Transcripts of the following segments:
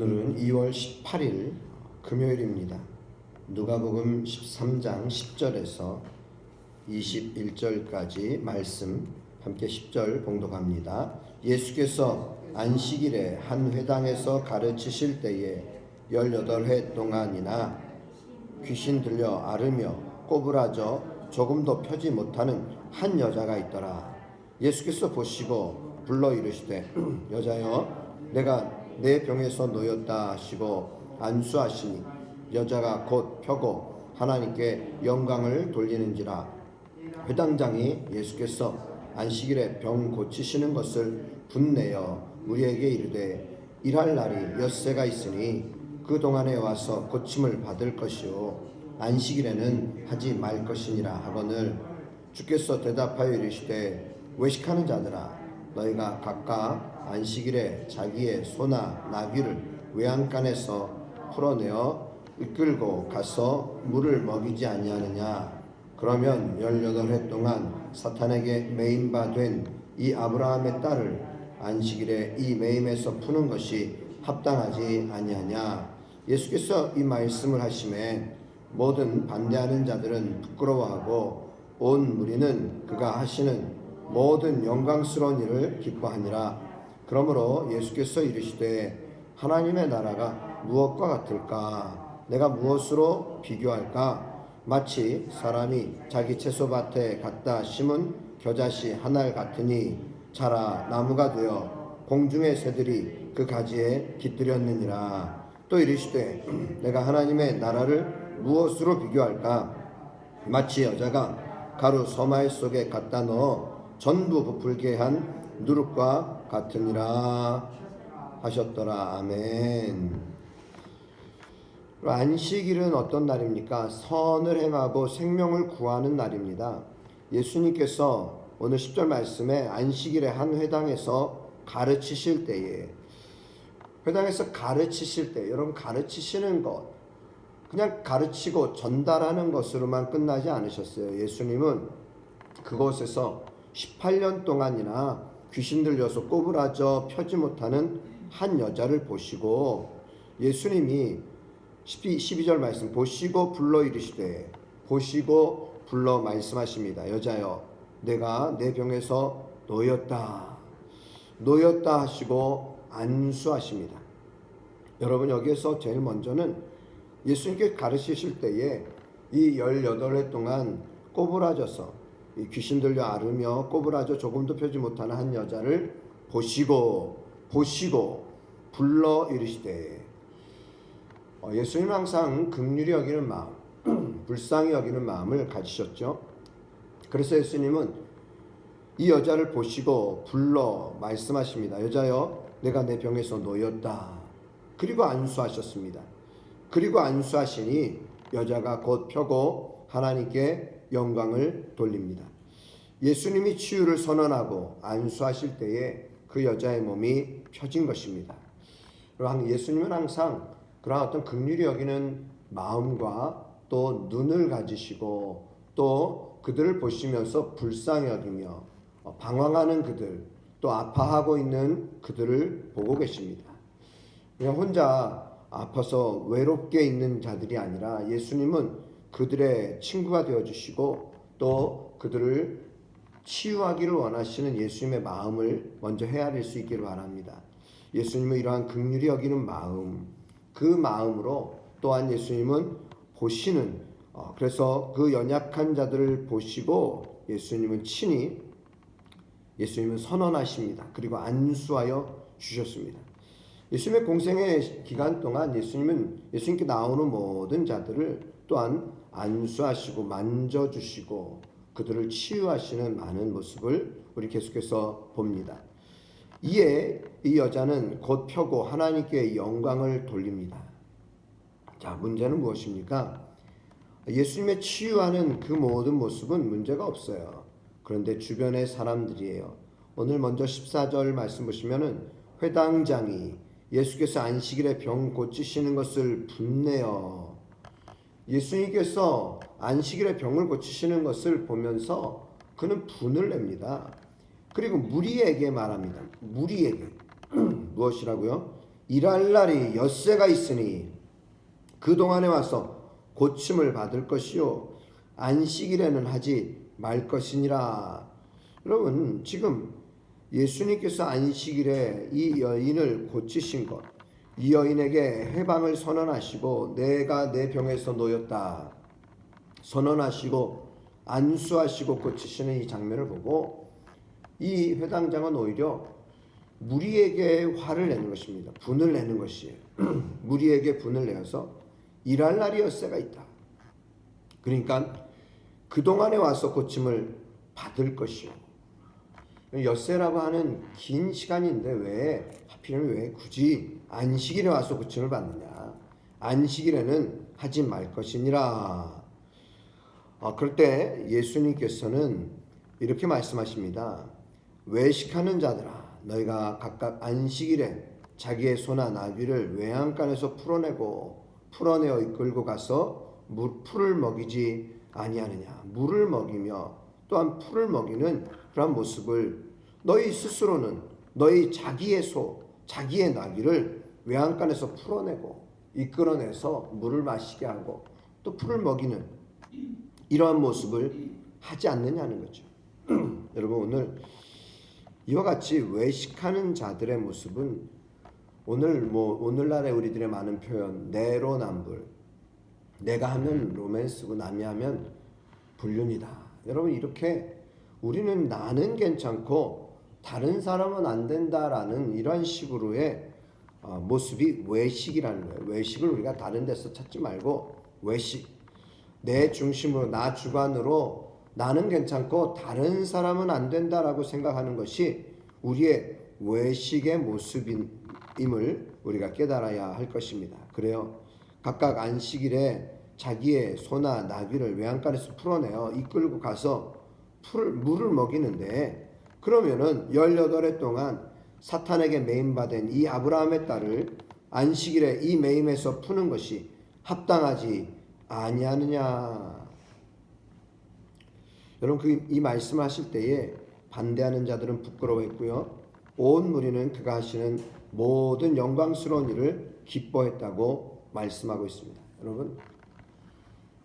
오늘은 2월 18일 금요일입니다. 누가복음 13장 10절에서 21절까지 말씀 함께 10절 봉독합니다. 예수께서 안식일에 한 회당에서 가르치실 때에 18해 동안이나 귀신 들려 앓으며 꼬부라져 조금도 펴지 못하는 한 여자가 있더라. 예수께서 보시고 불러 이르시되 여자여 내가 내 병에서 놓였다 하시고 안수하시니 여자가 곧 펴고 하나님께 영광을 돌리는지라. 회당장이 예수께서 안식일에 병 고치시는 것을 분내어 우리에게 이르되 일할 날이 엿새가 있으니 그 동안에 와서 고침을 받을 것이요 안식일에는 하지 말 것이니라 하거늘 주께서 대답하여 이르시되 외식하는 자들아 너희가 각각 안식일에 자기의 소나 나귀를 외양간에서 풀어내어 이끌고 가서 물을 먹이지 아니하느냐. 그러면 18해 동안 사탄에게 매인 바 된 이 아브라함의 딸을 안식일에 이 매임에서 푸는 것이 합당하지 아니하냐. 예수께서 이 말씀을 하심에 모든 반대하는 자들은 부끄러워하고 온 무리는 그가 하시는 모든 영광스러운 일을 기뻐하니라. 그러므로 예수께서 이르시되 하나님의 나라가 무엇과 같을까? 내가 무엇으로 비교할까? 마치 사람이 자기 채소밭에 갖다 심은 겨자씨 한 알 같으니 자라 나무가 되어 공중의 새들이 그 가지에 깃들였느니라. 또 이르시되 내가 하나님의 나라를 무엇으로 비교할까? 마치 여자가 가루 서마일 속에 갖다 넣어 전부 부풀게 한 누룩과 같으니라 하셨더라. 아멘. 안식일은 어떤 날입니까? 선을 행하고 생명을 구하는 날입니다. 예수님께서 오늘 10절 말씀에 안식일에 한 회당에서 가르치실 때에, 회당에서 가르치실 때, 여러분 가르치시는 것 그냥 가르치고 전달하는 것으로만 끝나지 않으셨어요. 예수님은 그곳에서 18년 동안이나 귀신 들려서 꼬부라져 펴지 못하는 한 여자를 보시고 예수님이 12절 말씀 보시고 불러 이르시되, 보시고 불러 말씀하십니다. 여자여 내가 내 병에서 놓였다 하시고 안수하십니다. 여러분 여기에서 제일 먼저는 예수님께 가르치실 때에 이 18해 동안 꼬부라져서 귀신 들려 앓으며 꼬부라져 조금도 펴지 못하는 한 여자를 보시고 불러 이르시되, 예수님은 항상 긍휼히 여기는 마음, 불쌍히 여기는 마음을 가지셨죠. 그래서 예수님은 이 여자를 보시고 불러 말씀하십니다. 여자여 내가 내 병에서 놓였다. 그리고 안수하셨습니다. 그리고 안수하시니 여자가 곧 펴고 하나님께 영광을 돌립니다. 예수님이 치유를 선언하고 안수하실 때에 그 여자의 몸이 펴진 것입니다. 예수님은 항상 그런 어떤 긍휼히 여기는 마음과 또 눈을 가지시고 또 그들을 보시면서 불쌍히 여기며 방황하는 그들, 또 아파하고 있는 그들을 보고 계십니다. 그냥 혼자 아파서 외롭게 있는 자들이 아니라 예수님은 그들의 친구가 되어주시고 또 그들을 치유하기를 원하시는 예수님의 마음을 먼저 헤아릴 수 있기를 바랍니다. 예수님은 이러한 긍휼히 여기는 마음, 그 마음으로 또한 예수님은 보시는, 그래서 그 연약한 자들을 보시고 예수님은 친히 선언하십니다. 그리고 안수하여 주셨습니다. 예수님의 공생의 기간 동안 예수님께 나오는 모든 자들을 또한 안수하시고 만져주시고 그들을 치유하시는 많은 모습을 우리 계속해서 봅니다. 이에 이 여자는 곧 펴고 하나님께 영광을 돌립니다. 자, 문제는 무엇입니까? 예수님의 치유하는 그 모든 모습은 문제가 없어요. 그런데 주변의 사람들이에요. 오늘 먼저 14절 말씀 보시면은 회당장이 예수께서 안식일에 병 고치시는 것을 분내어, 예수님께서 안식일에 병을 고치시는 것을 보면서 그는 분을 냅니다. 그리고 무리에게 말합니다. 무리에게 무엇이라고요? 일할 날이 엿새가 있으니 그동안에 와서 고침을 받을 것이요 안식일에는 하지 말 것이니라. 여러분, 지금 예수님께서 안식일에 이 여인을 고치신 것, 이 여인에게 해방을 선언하시고 내가 내 병에서 놓였다 선언하시고 안수하시고 고치시는 이 장면을 보고 이 회당장은 오히려 무리에게 화를 내는 것입니다. 분을 내는 것이에요. 무리에게 분을 내어서 일할 날이 엿새가 있다. 그러니까 그동안에 와서 고침을 받을 것이요. 엿새라고 하는 긴 시간인데 왜 하필이면 왜 굳이 안식일에 와서 고침을 받느냐. 안식일에는 하지 말 것이니라. 그럴 때 예수님께서는 이렇게 말씀하십니다. 외식하는 자들아 너희가 각각 안식일에 자기의 소나 나귀를 외양간에서 풀어내어 이끌고 가서 풀을 먹이지 아니하느냐. 물을 먹이며 또한 풀을 먹이는 그런 모습을 너희 스스로는 너희 자기의 소 자기의 나귀를 외양간에서 풀어내고 이끌어내서 물을 마시게 하고 또 풀을 먹이는 이러한 모습을 하지 않느냐는 거죠. 여러분, 오늘 이와 같이 외식하는 자들의 모습은 오늘날의 우리들의 많은 표현 내로남불, 내가 하면 로맨스고 남이 하면 불륜이다. 여러분, 이렇게 우리는 나는 괜찮고 다른 사람은 안 된다라는 이런 식으로의 모습이 외식이라는 거예요. 외식을 우리가 다른 데서 찾지 말고 외식, 내 중심으로 나 주관으로 나는 괜찮고 다른 사람은 안 된다라고 생각하는 것이 우리의 외식의 모습임을 우리가 깨달아야 할 것입니다. 그래요. 각각 안식일에 자기의 소나 나귀를 외양간에서 풀어내어 이끌고 가서 물을 먹이는데, 그러면은 18해 동안 사탄에게 매임받은 이 아브라함의 딸을 안식일에 이 매임에서 푸는 것이 합당하지 아니하느냐. 여러분, 이 말씀하실 때에 반대하는 자들은 부끄러워했고요, 온 무리는 그가 하시는 모든 영광스러운 일을 기뻐했다고 말씀하고 있습니다. 여러분,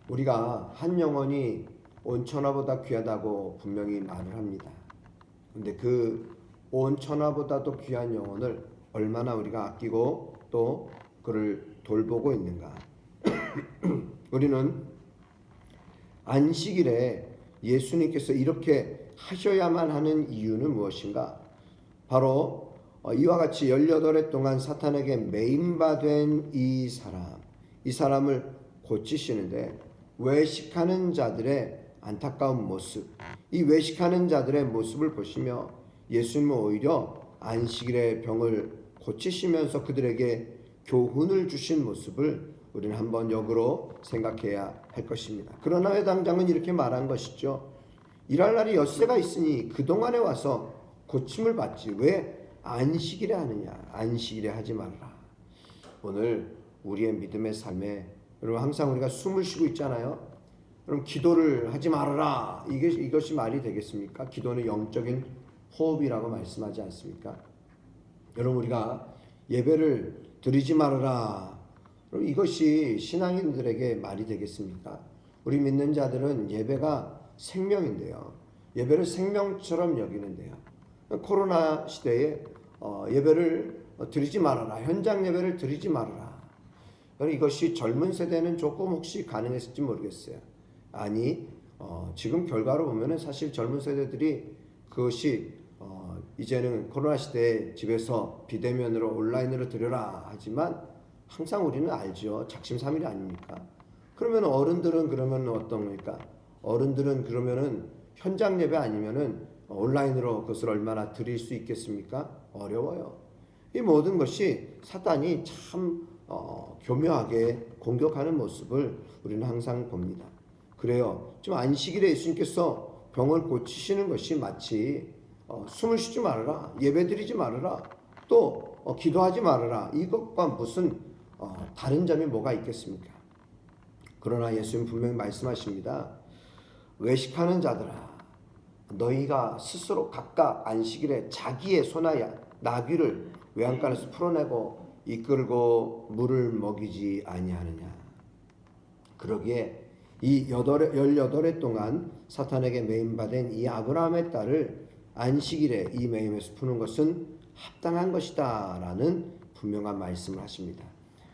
우리가 한 영혼이 온 천하보다 귀하다고 분명히 말을 합니다. 근데 그 온 천하보다도 귀한 영혼을 얼마나 우리가 아끼고 또 그를 돌보고 있는가. 우리는 안식일에 예수님께서 이렇게 하셔야만 하는 이유는 무엇인가? 바로 이와 같이 18해 동안 사탄에게 매임받은 이 사람을 고치시는데, 외식하는 자들의 안타까운 모습, 이 외식하는 자들의 모습을 보시며 예수님은 오히려 안식일에 병을 고치시면서 그들에게 교훈을 주신 모습을 우리는 한번 역으로 생각해야 할 것입니다. 그러나 회당장은 이렇게 말한 것이죠. 일할 날이 엿새가 있으니 그동안에 와서 고침을 받지 왜 안식일에 하느냐. 안식일에 하지 말라. 오늘 우리의 믿음의 삶에 여러분, 항상 우리가 숨을 쉬고 있잖아요. 그럼 기도를 하지 말아라. 이것이 말이 되겠습니까? 기도는 영적인 호흡이라고 말씀하지 않습니까? 여러분, 우리가 예배를 드리지 말아라. 그럼 이것이 신앙인들에게 말이 되겠습니까? 우리 믿는 자들은 예배가 생명인데요. 예배를 생명처럼 여기는데요. 코로나 시대에 예배를 드리지 말아라. 현장 예배를 드리지 말아라. 이것이 젊은 세대는 조금 혹시 가능했을지 모르겠어요. 아니, 지금 결과로 보면은 사실 젊은 세대들이 그것이 이제는 코로나 시대에 집에서 비대면으로 온라인으로 드려라 하지만 항상 우리는 알죠. 작심삼일이 아닙니까? 그러면 어른들은 그러면 어떤 겁니까? 어른들은 그러면은 현장 예배 아니면은 온라인으로 그것을 얼마나 드릴 수 있겠습니까? 어려워요. 이 모든 것이 사탄이 참 교묘하게 공격하는 모습을 우리는 항상 봅니다. 그래요. 지금 안식일에 예수님께서 병을 고치시는 것이 마치 숨을 쉬지 말아라, 예배드리지 말아라, 또 기도하지 말아라, 이것과 무슨 다른 점이 뭐가 있겠습니까? 그러나 예수님 분명히 말씀하십니다. 외식하는 자들아, 너희가 스스로 각각 안식일에 자기의 소나 나귀를 외양간에서 풀어내고 이끌고 물을 먹이지 아니하느냐. 그러기에 이 18해 동안 사탄에게 매임받은 이 아브라함의 딸을 안식일에 이 매임에서 푸는 것은 합당한 것이다 라는 분명한 말씀을 하십니다.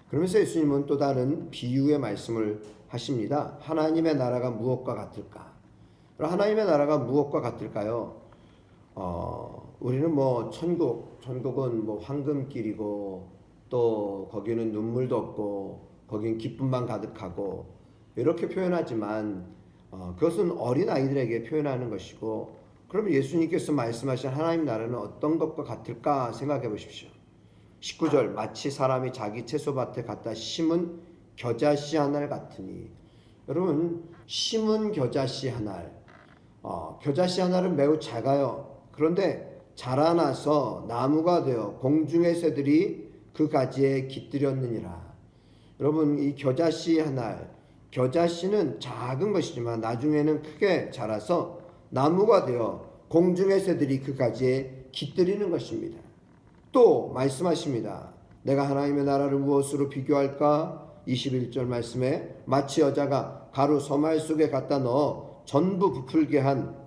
그러면서 예수님은 또 다른 비유의 말씀을 하십니다. 하나님의 나라가 무엇과 같을까? 하나님의 나라가 무엇과 같을까요? 우리는 뭐 천국은 뭐 황금길이고 또 거기는 눈물도 없고 거기는 기쁨만 가득하고 이렇게 표현하지만 그것은 어린 아이들에게 표현하는 것이고, 그러면 예수님께서 말씀하신 하나님 나라는 어떤 것과 같을까 생각해 보십시오. 19절 마치 사람이 자기 채소밭에 갖다 심은 겨자씨 한 알 같으니. 여러분, 심은 겨자씨 한 알, 겨자씨 한 알은 매우 작아요. 그런데 자라나서 나무가 되어 공중의 새들이 그 가지에 깃들였느니라. 여러분, 이 겨자씨 한 알, 겨자씨는 작은 것이지만 나중에는 크게 자라서 나무가 되어 공중의 새들이 그 가지에 깃들이는 것입니다. 또 말씀하십니다. 내가 하나님의 나라를 무엇으로 비교할까? 21절 말씀에 마치 여자가 가루 서말 속에 갖다 넣어 전부 부풀게 한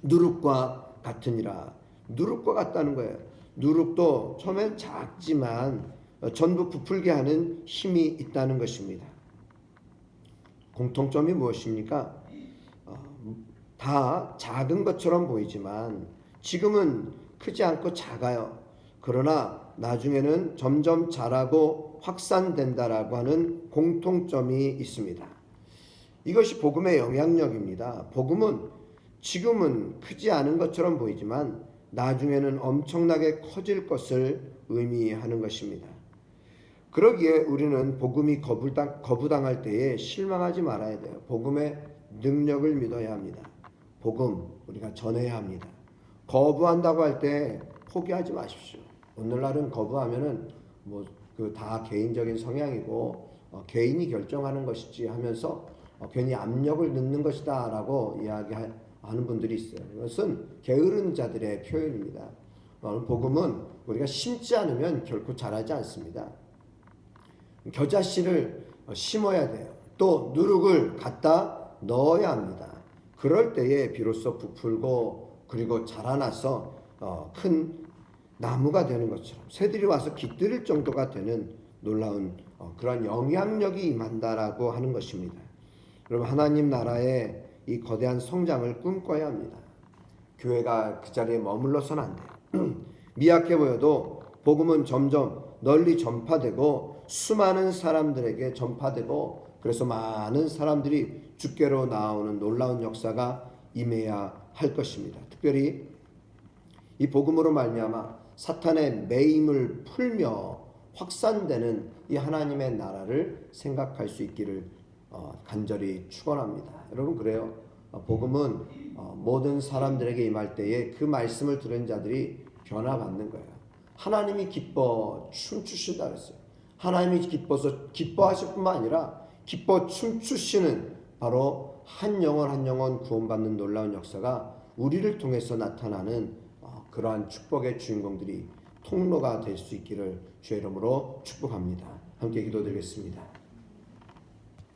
누룩과 같으니라. 누룩과 같다는 거예요. 누룩도 처음엔 작지만 전부 부풀게 하는 힘이 있다는 것입니다. 공통점이 무엇입니까? 다 작은 것처럼 보이지만 지금은 크지 않고 작아요. 그러나 나중에는 점점 자라고 확산된다라고 하는 공통점이 있습니다. 이것이 복음의 영향력입니다. 복음은 지금은 크지 않은 것처럼 보이지만 나중에는 엄청나게 커질 것을 의미하는 것입니다. 그러기에 우리는 복음이 거부당할 때에 실망하지 말아야 돼요. 복음의 능력을 믿어야 합니다. 복음 우리가 전해야 합니다. 거부한다고 할 때 포기하지 마십시오. 오늘날은 거부하면은 뭐 그 다 개인적인 성향이고 개인이 결정하는 것이지 하면서 괜히 압력을 넣는 것이다라고 이야기하는 분들이 있어요. 이것은 게으른 자들의 표현입니다. 복음은 우리가 심지 않으면 결코 자라지 않습니다. 겨자씨를 심어야 돼요. 또 누룩을 갖다 넣어야 합니다. 그럴 때에 비로소 부풀고 그리고 자라나서 큰 나무가 되는 것처럼 새들이 와서 깃들일 정도가 되는 놀라운 그런 영향력이 임한다라고 하는 것입니다. 여러분, 하나님 나라의 이 거대한 성장을 꿈꿔야 합니다. 교회가 그 자리에 머물러서는 안 돼요. 미약해 보여도 복음은 점점 널리 전파되고 수많은 사람들에게 전파되고 그래서 많은 사람들이 주께로 나오는 놀라운 역사가 임해야 할 것입니다. 특별히 이 복음으로 말미암아 사탄의 매임을 풀며 확산되는 이 하나님의 나라를 생각할 수 있기를 간절히 축원합니다. 여러분, 그래요. 복음은 모든 사람들에게 임할 때에 그 말씀을 들은 자들이 변화받는 거예요. 하나님이 기뻐 춤추신다 그랬어요. 하나님이 기뻐서 기뻐하실 뿐만 아니라 기뻐 춤추시는 바로 한 영혼 구원받는 놀라운 역사가 우리를 통해서 나타나는 그러한 축복의 주인공들이 통로가 될 수 있기를 주의 이름으로 축복합니다. 함께 기도드리겠습니다.